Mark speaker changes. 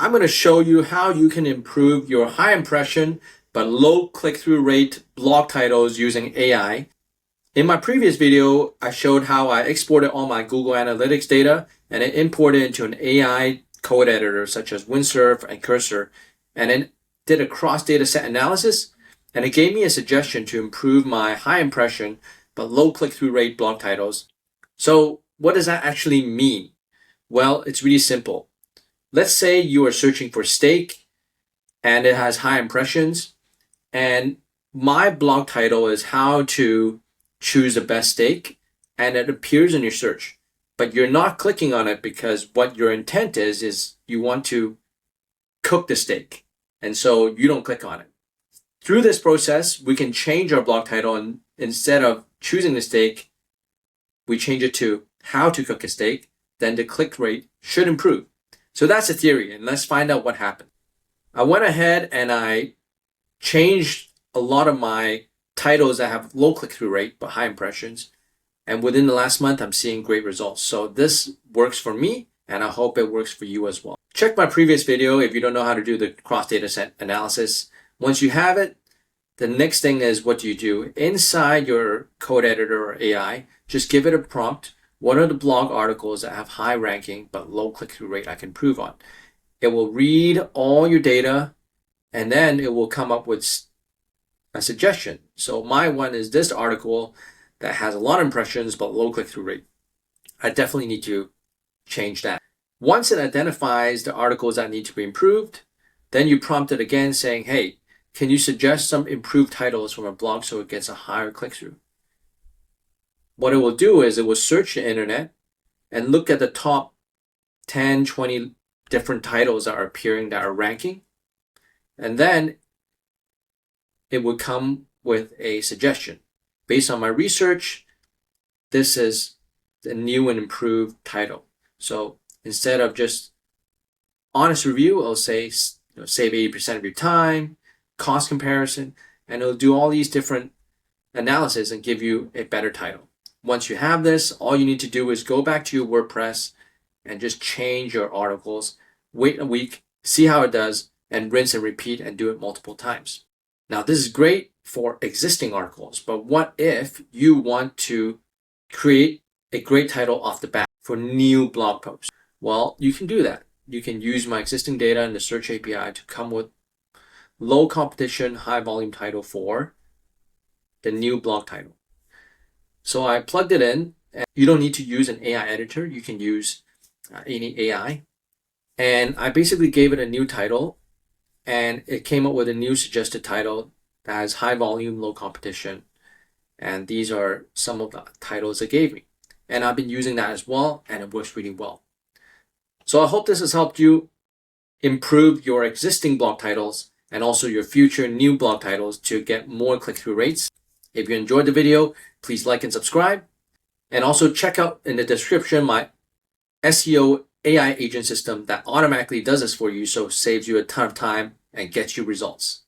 Speaker 1: I'm going to show you how you can improve your high impression but low click-through rate blog titles using AI. In my previous video, I showed how I exported all my Google Analytics data and it imported into an AI code editor such as Windsurf and Cursor, and then did a cross-data set analysis, and it gave me a suggestion to improve my high impression but low click-through rate blog titles. So what does that actually mean? Well, it's really simple. Let's say you are searching for steak and it has high impressions, and my blog title is how to choose the best steak, and it appears in your search, but you're not clicking on it because what your intent is you want to cook the steak, and so you don't click on it. Through this process, we can change our blog title, and instead of choosing the steak, we change it to how to cook a steak. Then the click rate should improve. So that's the theory, and let's find out what happened. I went ahead and I changed a lot of my titles that have low click-through rate but high impressions, and within the last month I'm seeing great results. So this works for me, and I hope it works for you as well. Check my previous video if you don't know how to do the cross data set analysis. Once you have it, the next thing is, what do you do? Inside your code editor or AI, just give it a prompt. What are the blog articles that have high ranking but low click-through rate I can improve on? It will read all your data, and then it will come up with a suggestion. So my one is this article that has a lot of impressions but low click-through rate. I definitely need to change that. Once it identifies the articles that need to be improved, then you prompt it again saying, hey, can you suggest some improved titles from a blog so it gets a higher click-through? What it will do is it will search the internet and look at the top 10, 20 different titles that are appearing that are ranking. And then it would come with a suggestion. Based on my research, this is the new and improved title. So instead of just honest review, it'll say, save 80% of your time, cost comparison, and it'll do all these different analysis and give you a better title. Once you have this, all you need to do is go back to your WordPress and just change your articles, wait a week, see how it does, and rinse and repeat and do it multiple times. Now, this is great for existing articles, but what if you want to create a great title off the bat for new blog posts? Well, you can do that. You can use my existing data in the search API to come with low competition, high volume title for the new blog title. So I plugged it in, and you don't need to use an AI editor. You can use any AI. And I basically gave it a new title, and it came up with a new suggested title that has high volume, low competition. And these are some of the titles it gave me. And I've been using that as well, and it works really well. So I hope this has helped you improve your existing blog titles and also your future new blog titles to get more click-through rates. If you enjoyed the video, please like and subscribe. And also check out in the description my SEO AI agent system that automatically does this for you, so it saves you a ton of time and gets you results.